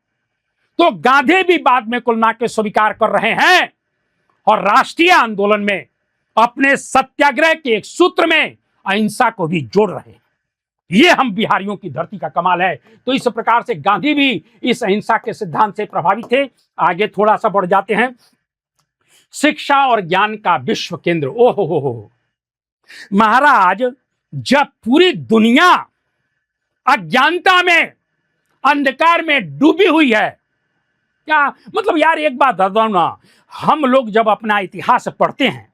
तो गांधी भी बाद में कुल ना के स्वीकार कर रहे हैं और राष्ट्रीय आंदोलन में अपने सत्याग्रह के एक सूत्र में अहिंसा को भी जोड़ रहे हैं। ये हम बिहारियों की धरती का कमाल है। तो इस प्रकार से गांधी भी इस अहिंसा के सिद्धांत से प्रभावित थे। आगे थोड़ा सा बढ़ जाते हैं। शिक्षा और ज्ञान का विश्व केंद्र, ओहो हो महाराज, जब पूरी दुनिया अज्ञानता में, अंधकार में डूबी हुई है, क्या मतलब यार, एक बात बताओ ना, हम लोग जब अपना इतिहास पढ़ते हैं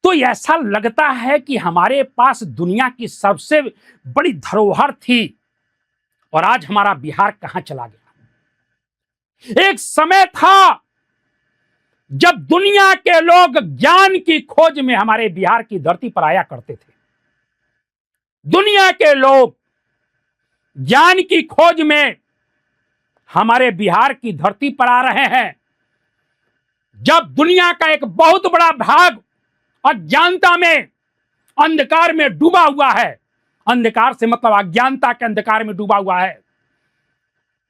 तो ऐसा लगता है कि हमारे पास दुनिया की सबसे बड़ी धरोहर थी और आज हमारा बिहार कहां चला गया। एक समय था जब दुनिया के लोग ज्ञान की खोज में हमारे बिहार की धरती पर आया करते थे। दुनिया के लोग ज्ञान की खोज में हमारे बिहार की धरती पर आ रहे हैं। जब दुनिया का एक बहुत बड़ा भाग अज्ञानता में, अंधकार में डूबा हुआ है, अंधकार से मतलब अज्ञानता के अंधकार में डूबा हुआ है,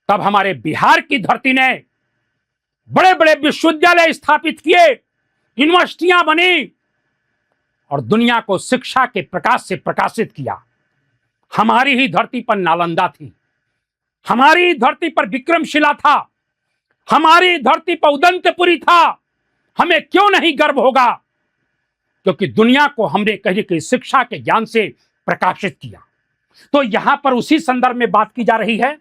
तब हमारे बिहार की धरती ने बड़े बड़े विश्वविद्यालय स्थापित किए, यूनिवर्सिटियां बनी और दुनिया को शिक्षा के प्रकाश से प्रकाशित किया। हमारी ही धरती पर नालंदा थी, हमारी धरती पर विक्रमशिला था, हमारी धरती पर उदंतपुरी था, हमें क्यों नहीं गर्व होगा? क्योंकि दुनिया को हमने कहीं कहीं शिक्षा के ज्ञान से प्रकाशित किया। तो यहां पर उसी संदर्भ में बात की जा रही है,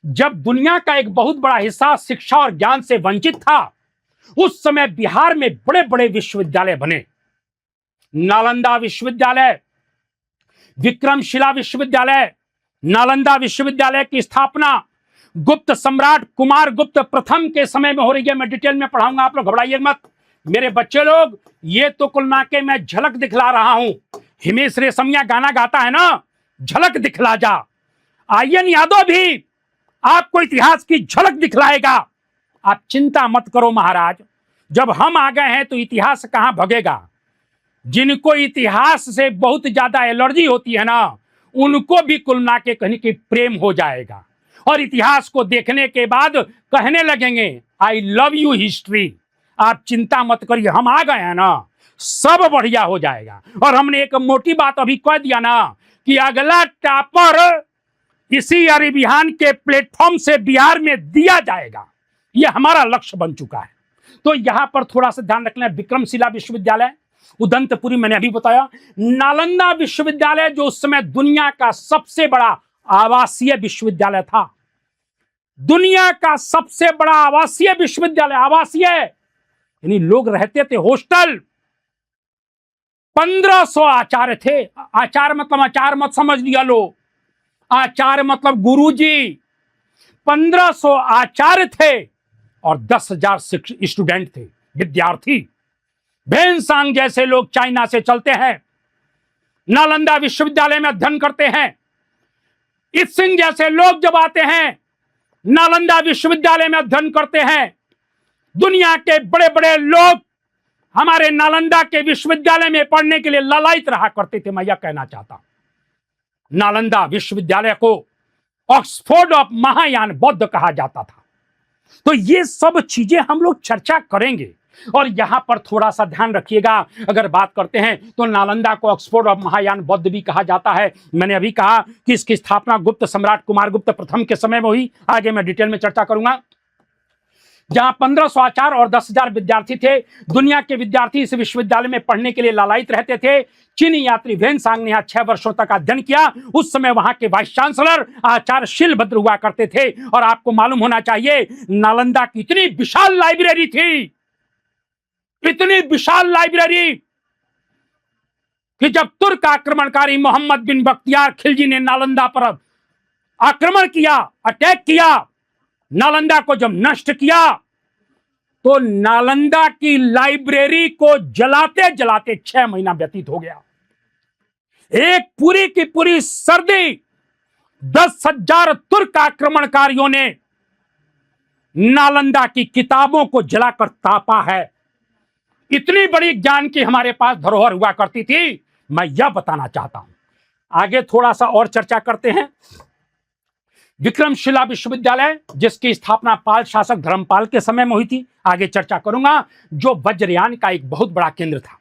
जब दुनिया का एक बहुत बड़ा हिस्सा शिक्षा और ज्ञान से वंचित था, उस समय बिहार में बड़े बड़े विश्वविद्यालय बने। नालंदा विश्वविद्यालय, विक्रमशिला विश्वविद्यालय, नालंदा विश्वविद्यालय की स्थापना गुप्त सम्राट कुमार गुप्त प्रथम के समय में हो रही है। मैं डिटेल में पढ़ाऊंगा, आप लोग घबराइए मत मेरे बच्चे लोग। ये तो कुल मिला के मैं झलक दिखला रहा हूं। हिमेश रेशमिया गाना गाता है ना, झलक दिखला जा। आर्यन यादव भी आपको इतिहास की झलक दिखलाएगा। आप चिंता मत करो महाराज, जब हम आ गए हैं तो इतिहास कहां भगेगा। जिनको इतिहास से बहुत ज्यादा एलर्जी होती है ना, उनको भी कुल मिला के कहीं की प्रेम हो जाएगा और इतिहास को देखने के बाद कहने लगेंगे आई लव यू हिस्ट्री। आप चिंता मत करिए, हम आ गए हैं ना, सब बढ़िया हो जाएगा। और हमने एक मोटी बात अभी कह दिया ना कि अगला टॉपर इसी अभियान के प्लेटफॉर्म से बिहार में दिया जाएगा, यह हमारा लक्ष्य बन चुका है। तो यहां पर थोड़ा सा ध्यान रखना है। विक्रमशिला विश्वविद्यालय, उदंतपुरी मैंने अभी बताया, नालंदा विश्वविद्यालय जो उस समय दुनिया का सबसे बड़ा आवासीय विश्वविद्यालय था, दुनिया का सबसे बड़ा आवासीय विश्वविद्यालय। आवासीय यानी लोग रहते थे, हॉस्टल। 1500 आचार्य थे। आचार्य मतलब आचार्य मत समझ लिया लो, आचार्य मतलब गुरुजी। 1500 आचार्य थे और 10,000 स्टूडेंट थे, विद्यार्थी। भेनसांग जैसे लोग चाइना से चलते हैं, नालंदा विश्वविद्यालय में अध्ययन करते हैं। इत्सिंग जैसे लोग जब आते हैं, नालंदा विश्वविद्यालय में अध्ययन करते हैं। दुनिया के बड़े बड़े लोग हमारे नालंदा के विश्वविद्यालय में पढ़ने के लिए लालायित रहा करते थे। मैं यह कहना चाहता हूं, नालंदा विश्वविद्यालय को ऑक्सफोर्ड ऑफ महायान बौद्ध कहा जाता था। तो ये सब चीजें हम लोग चर्चा करेंगे। और यहां पर थोड़ा सा ध्यान रखिएगा, अगर बात करते हैं तो नालंदा को ऑक्सफोर्ड ऑफ महायान बौद्ध भी कहा जाता है। मैंने अभी कहा कि इसकी स्थापना गुप्त सम्राट कुमार गुप्त प्रथम के समय में हुई। आगे मैं डिटेल में चर्चा करूंगा। जहां 1500 आचार्य और 10,000 विद्यार्थी थे। दुनिया के विद्यार्थी इस विश्वविद्यालय में पढ़ने के लिए लालायित रहते थे। चीनी यात्री भेनसांग ने यहाँ 6 वर्षों तक अध्ययन किया। उस समय वहां के वाइस चांसलर आचार्य शीलभद्र हुआ करते थे। और आपको मालूम होना चाहिए, नालंदा की इतनी विशाल लाइब्रेरी थी, इतनी विशाल लाइब्रेरी, कि जब तुर्क आक्रमणकारी मोहम्मद बिन बख्तियार खिलजी ने नालंदा पर आक्रमण किया, अटैक किया, नालंदा को जब नष्ट किया, तो नालंदा की लाइब्रेरी को जलाते जलाते 6 महीना व्यतीत हो गया। एक पूरी की पूरी सर्दी 10,000 तुर्क आक्रमणकारियों ने नालंदा की किताबों को जलाकर तापा है। इतनी बड़ी ज्ञान की हमारे पास धरोहर हुआ करती थी। मैं यह बताना चाहता हूं। आगे थोड़ा सा और चर्चा करते हैं। विक्रमशिला विश्वविद्यालय, जिसकी स्थापना पाल शासक धर्मपाल के समय में हुई थी, आगे चर्चा करूंगा, जो वज्रयान का एक बहुत बड़ा केंद्र था।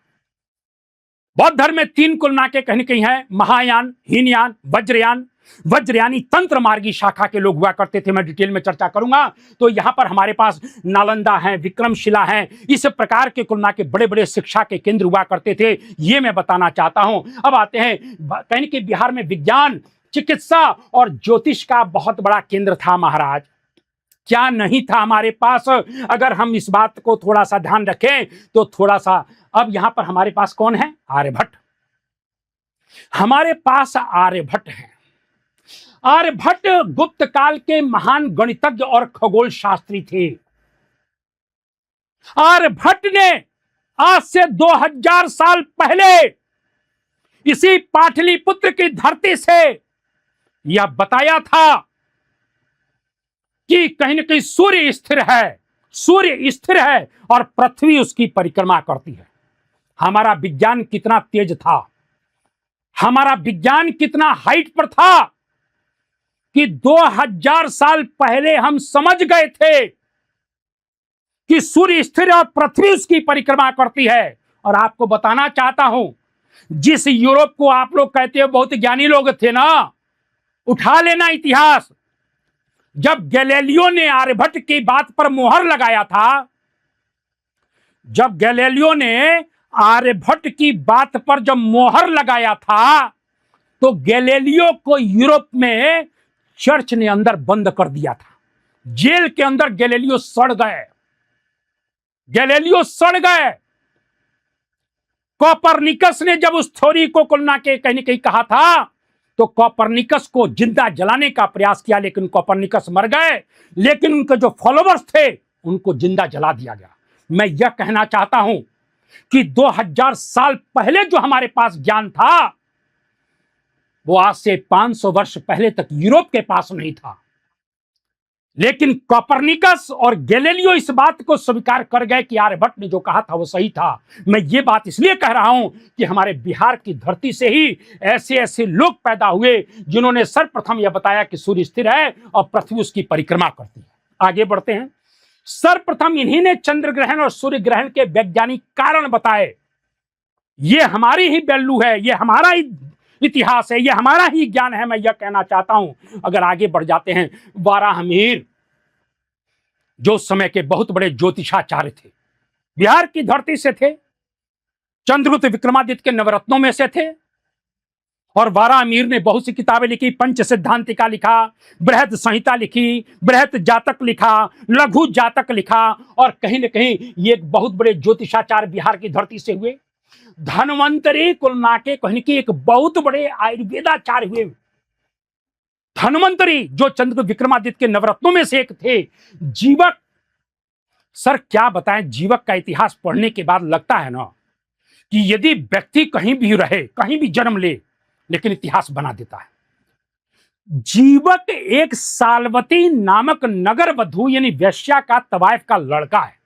बौद्ध धर्म में 3 कुल नाके कहीं कहीं है, महायान, हीनयान, वज्रयान। वज्रयानी तंत्र मार्गी शाखा के लोग हुआ करते थे। मैं डिटेल में चर्चा करूंगा। तो यहां पर हमारे पास नालंदा है, विक्रमशिला है, इस प्रकार के कुल नाके बड़े बड़े शिक्षा के केंद्र हुआ करते थे। ये मैं बताना चाहता हूं। अब आते हैं, कहीं कि बिहार में विज्ञान, चिकित्सा और ज्योतिष का बहुत बड़ा केंद्र था महाराज। क्या नहीं था हमारे पास? अगर हम इस बात को थोड़ा सा ध्यान रखें तो थोड़ा सा। अब यहां पर हमारे पास कौन है? आर्यभट्ट। हमारे पास आर्यभट्ट है। आर्यभट्ट गुप्त काल के महान गणितज्ञ और खगोल शास्त्री थे। आर्यभट्ट ने आज से 2000 साल पहले इसी पाटलिपुत्र की धरती से यह बताया था कि कहीं न कहीं सूर्य स्थिर है, सूर्य स्थिर है और पृथ्वी उसकी परिक्रमा करती है। हमारा विज्ञान कितना तेज था, हमारा विज्ञान कितना हाइट पर था कि 2000 साल पहले हम समझ गए थे कि सूर्य स्थिर और पृथ्वी उसकी परिक्रमा करती है। और आपको बताना चाहता हूं, जिस यूरोप को आप लोग कहते हो बहुत ज्ञानी लोग थे ना, उठा लेना इतिहास, जब गैलीलियो ने आर्यभट्ट की बात पर मोहर लगाया था, जब गैलीलियो ने आर्यभट्ट की बात पर जब मोहर लगाया था, तो गैलीलियो को यूरोप में चर्च ने अंदर बंद कर दिया था। जेल के अंदर गैलीलियो सड़ गए, गैलीलियो सड़ गए। कोपरनिकस ने जब उस थ्योरी को कुलना के कहीं कहीं कहा था, तो कोपरनिकस को जिंदा जलाने का प्रयास किया, लेकिन कोपरनिकस मर गए। लेकिन उनके जो फॉलोवर्स थे उनको जिंदा जला दिया गया। मैं यह कहना चाहता हूं कि 2000 साल पहले जो हमारे पास ज्ञान था, वो आज से 500 वर्ष पहले तक यूरोप के पास नहीं था। लेकिन कोपरनिकस और गैलीलियो इस बात को स्वीकार कर गए कि आर्यभट्ट ने जो कहा था वो सही था। मैं ये बात इसलिए कह रहा हूं कि हमारे बिहार की धरती से ही ऐसे ऐसे लोग पैदा हुए जिन्होंने सर्वप्रथम यह बताया कि सूर्य स्थिर है और पृथ्वी उसकी परिक्रमा करती है। आगे बढ़ते हैं। सर्वप्रथम इन्हीं ने चंद्र ग्रहण और सूर्य ग्रहण के वैज्ञानिक कारण बताए। ये हमारी ही वैल्यू है, ये हमारा ही इतिहास है, ये हमारा ही ज्ञान है। मैं यह कहना चाहता हूं। अगर आगे बढ़ जाते हैं, वाराहमीर जो समय के बहुत बड़े ज्योतिषाचार्य थे, बिहार की धरती से थे, चंद्रगुप्त विक्रमादित्य के नवरत्नों में से थे। और वाराहमीर ने बहुत सी किताबें लिखी, पंच सिद्धांतिका लिखा, बृहद संहिता लिखी, बृहद जातक लिखा, लघु जातक लिखा। और कहीं ना कहीं ये एक बहुत बड़े ज्योतिषाचार्य बिहार की धरती से हुए। धन्वंतरी कुलनाके कहीं की एक बहुत बड़े आयुर्वेदाचार्य हुए। धन्वंतरी जो चंद्रगुप्त विक्रमादित्य के नवरत्नों में से एक थे। जीवक, सर क्या बताएं, जीवक का इतिहास पढ़ने के बाद लगता है ना कि यदि व्यक्ति कहीं भी रहे, कहीं भी जन्म ले, लेकिन इतिहास बना देता है। जीवक एक सालवती नामक नगर वधू यानी वेश्या का, तवाइफ का लड़का है।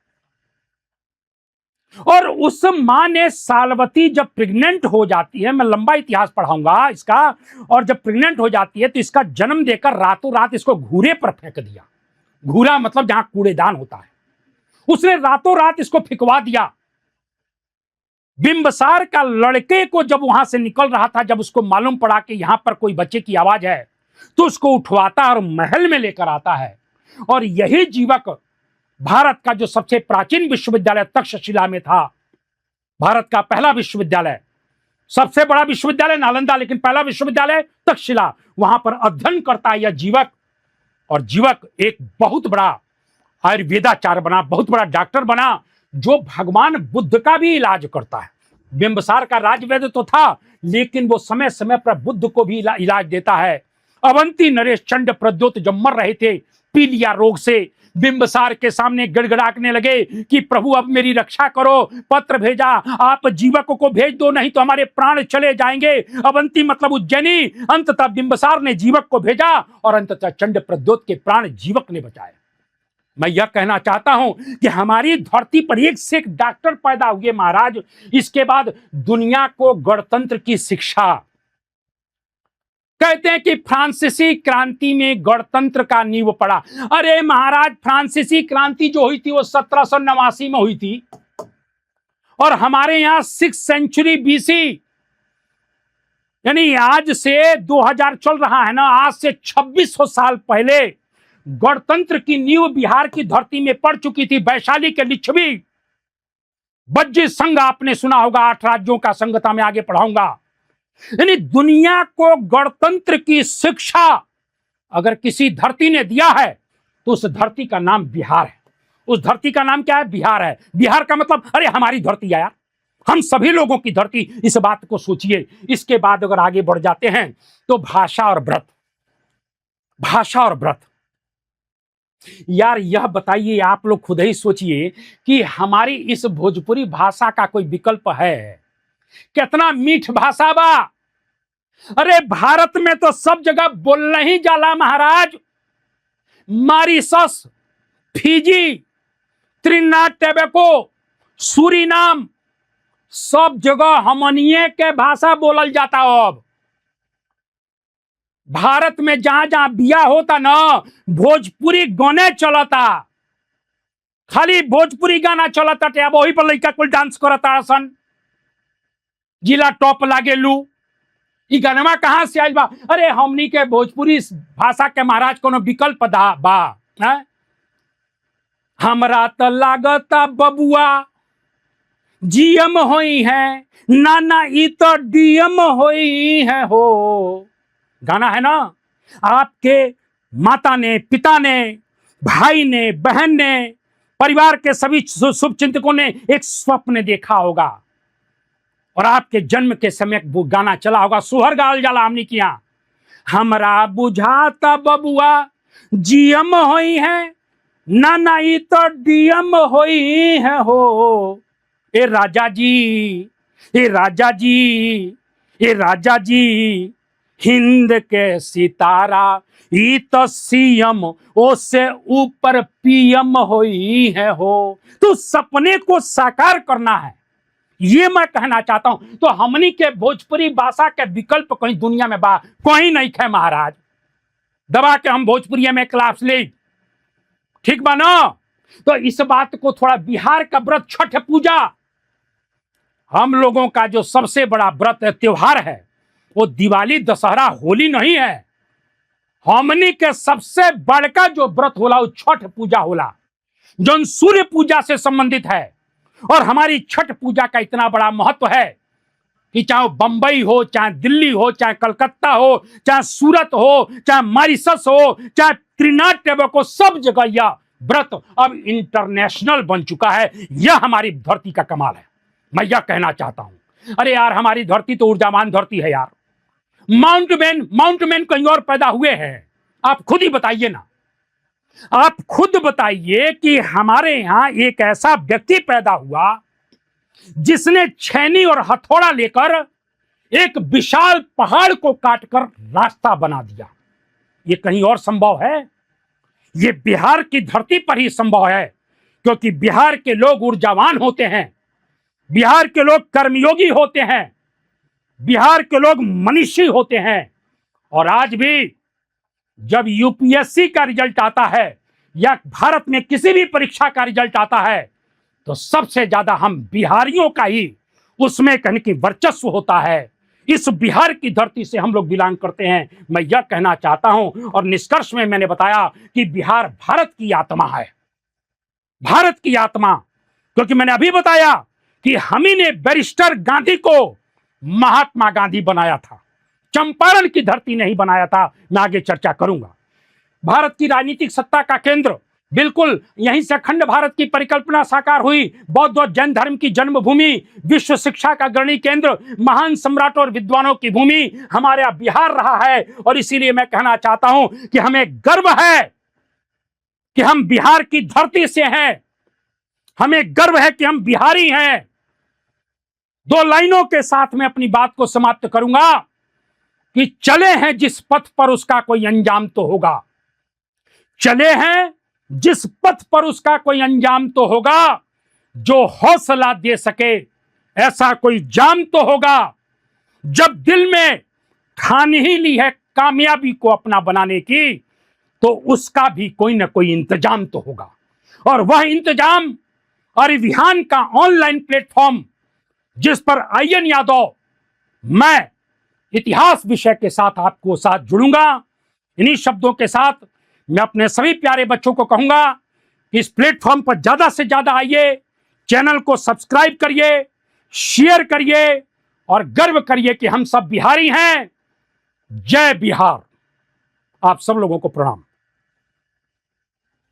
और उस मां ने सालवती जब प्रेग्नेंट हो जाती है, मैं लंबा इतिहास पढ़ाऊंगा इसका, और जब प्रेग्नेंट हो जाती है तो इसका जन्म देकर रातों रात इसको घूरे पर फेंक दिया। घूरा मतलब जहां कूड़ेदान होता है, उसने रातों रात इसको फेंकवा दिया। बिंबसार का लड़के को जब वहां से निकल रहा था, जब उसको मालूम पड़ा कि यहां पर कोई बच्चे की आवाज है, तो उसको उठवाता और महल में लेकर आता है। और यही जीवक भारत का जो सबसे प्राचीन विश्वविद्यालय तक्षशिला में था, भारत का पहला विश्वविद्यालय, सबसे बड़ा विश्वविद्यालय नालंदा, लेकिन पहला विश्वविद्यालय तक्षशिला, वहां पर अध्ययन करता है यह जीवक। और जीवक एक बहुत बड़ा आयुर्वेदाचार्य बना, बहुत बड़ा डॉक्टर बना, जो भगवान बुद्ध का भी इलाज करता है। बिंबसार का राजवैद्य तो था, लेकिन वो समय समय पर बुद्ध को भी इलाज देता है। अवंती नरेश चंड प्रद्योत जब मर रहे थे पीलिया रोग से, बिंबसार के सामने गड़गड़ाने लगे कि प्रभु अब मेरी रक्षा करो, पत्र भेजा, आप जीवक को भेज दो, नहीं तो हमारे प्राण चले जाएंगे। अवंती मतलब उज्जैनी। अंततः बिंबसार ने जीवक को भेजा और अंततः चंड प्रद्योत के प्राण जीवक ने बचाए। मैं यह कहना चाहता हूं कि हमारी धरती पर एक से एक डॉक्टर पैदा हुए महाराज। इसके बाद दुनिया को गणतंत्र की शिक्षा, कहते हैं कि फ्रांसीसी क्रांति में गणतंत्र का नींव पड़ा। अरे महाराज, फ्रांसीसी क्रांति जो हुई थी वो 1789 में हुई थी, और हमारे यहां 6th सेंचुरी BC, यानी आज से 2000 चल रहा है ना, आज से 2600 साल पहले गणतंत्र की नींव बिहार की धरती में पड़ चुकी थी। वैशाली के लिच्छवी बज्जी संघ आपने सुना होगा, 8 राज्यों का संघ था, मैं आगे पढ़ाऊंगा। यानी दुनिया को गणतंत्र की शिक्षा अगर किसी धरती ने दिया है तो उस धरती का नाम बिहार है। उस धरती का नाम क्या है? बिहार है। बिहार का मतलब अरे हमारी धरती है यार, हम सभी लोगों की धरती। इस बात को सोचिए। इसके बाद अगर आगे बढ़ जाते हैं तो भाषा और व्रत, भाषा और व्रत, यार यह बताइए, आप लोग खुद ही सोचिए कि हमारी इस भोजपुरी भाषा का कोई विकल्प है? कितना मीठ भाषा बा। अरे भारत में तो सब जगह बोलना ही जाला महाराज। Mauritius, Fiji, Trinidad Tobago, Suriname, सब जगह हमनिए के भाषा बोलल जाता। अब भारत में जहां जहां बिया होता ना, भोजपुरी गाने चलता, खाली भोजपुरी गाना चलता। अब वही पर लड़का कुल डांस करता सन, जिला टॉप लागे लू। ई गनमा कहां से आइल बा? अरे हमनी के भोजपुरी भाषा के महाराज कोनो विकल्प बा है? हमरा तो लागता बबुआ जीएम होई है, नाना ई तो डीएम होई है हो। गाना है ना? आपके माता ने, पिता ने, भाई ने, बहन ने, परिवार के सभी शुभ चिंतकों ने एक स्वप्न देखा होगा और आपके जन्म के समय वो गाना चला होगा। सुहर गाल जाला हमनी किया, हमरा बुझाता बबुआ जीएम होई है, नाना ई तो डीएम होई है हो। ए राजा जी, ए राजा जी, ए राजा जी, हिंद के सितारा ई तो सीएम उससे ऊपर पीएम होई है हो। तो सपने को साकार करना है, ये मैं कहना चाहता हूं। तो हमनी के भोजपुरी भाषा के विकल्प कहीं दुनिया में बा? कोई नहीं है महाराज। दबा के हम भोजपुरी में क्लास ले, ठीक बा ना? तो इस बात को थोड़ा, बिहार का व्रत छठ पूजा, हम लोगों का जो सबसे बड़ा व्रत त्योहार है वो दिवाली, दशहरा, होली नहीं है। हमनी के सबसे बड़का जो व्रत होला वो छठ पूजा होला, जो सूर्य पूजा से संबंधित है। और हमारी छठ पूजा का इतना बड़ा महत्व है कि चाहे बंबई हो, चाहे दिल्ली हो, चाहे कलकत्ता हो, चाहे सूरत हो, चाहे मॉरिशस हो, चाहे त्रिनाद टैबको, सब जगह यह व्रत अब इंटरनेशनल बन चुका है। यह हमारी धरती का कमाल है, मैं यह कहना चाहता हूं। अरे यार, हमारी धरती तो ऊर्जावान धरती है यार। माउंट मैन कहीं और पैदा हुए हैं? आप खुद ही बताइए ना, आप खुद बताइए कि हमारे यहां एक ऐसा व्यक्ति पैदा हुआ जिसने छेनी और हथौड़ा लेकर एक विशाल पहाड़ को काटकर रास्ता बना दिया। ये कहीं और संभव है? ये बिहार की धरती पर ही संभव है, क्योंकि बिहार के लोग ऊर्जावान होते हैं, बिहार के लोग कर्मयोगी होते हैं, बिहार के लोग मनीषी होते हैं। और आज भी जब यूपीएससी का रिजल्ट आता है या भारत में किसी भी परीक्षा का रिजल्ट आता है तो सबसे ज्यादा हम बिहारियों का ही उसमें कहने की वर्चस्व होता है। इस बिहार की धरती से हम लोग बिलोंग करते हैं, मैं यह कहना चाहता हूं। और निष्कर्ष में मैंने बताया कि बिहार भारत की आत्मा है, भारत की आत्मा। क्योंकि मैंने अभी बताया कि हम ही ने बैरिस्टर गांधी को महात्मा गांधी बनाया था, चंपारण की धरती नहीं बनाया था। मैं आगे चर्चा करूंगा। भारत की राजनीतिक सत्ता का केंद्र, बिल्कुल यहीं से अखंड भारत की परिकल्पना साकार हुई। बौद्ध और जैन धर्म की जन्मभूमि, विश्व शिक्षा का अग्रणी केंद्र, महान सम्राटों और विद्वानों की भूमि हमारा बिहार रहा है। और इसीलिए मैं कहना चाहता हूं कि हमें गर्व है कि हम बिहार की धरती से हैं, हमें गर्व है कि हम बिहारी हैं। दो लाइनों के साथ में अपनी बात को समाप्त करूंगा कि चले हैं जिस पथ पर उसका कोई अंजाम तो होगा, चले हैं जिस पथ पर उसका कोई अंजाम तो होगा, जो हौसला दे सके ऐसा कोई जाम तो होगा। जब दिल में ठान ही ली है कामयाबी को अपना बनाने की, तो उसका भी कोई ना कोई इंतजाम तो होगा। और वह इंतजाम अरिविहान का ऑनलाइन प्लेटफॉर्म, जिस पर आर्यन यादव, मैं इतिहास विषय के साथ आपको साथ जुड़ूंगा। इन्हीं शब्दों के साथ मैं अपने सभी प्यारे बच्चों को कहूंगा कि इस प्लेटफॉर्म पर ज्यादा से ज्यादा आइए, चैनल को सब्सक्राइब करिए, शेयर करिए और गर्व करिए कि हम सब बिहारी हैं। जय बिहार। आप सब लोगों को प्रणाम।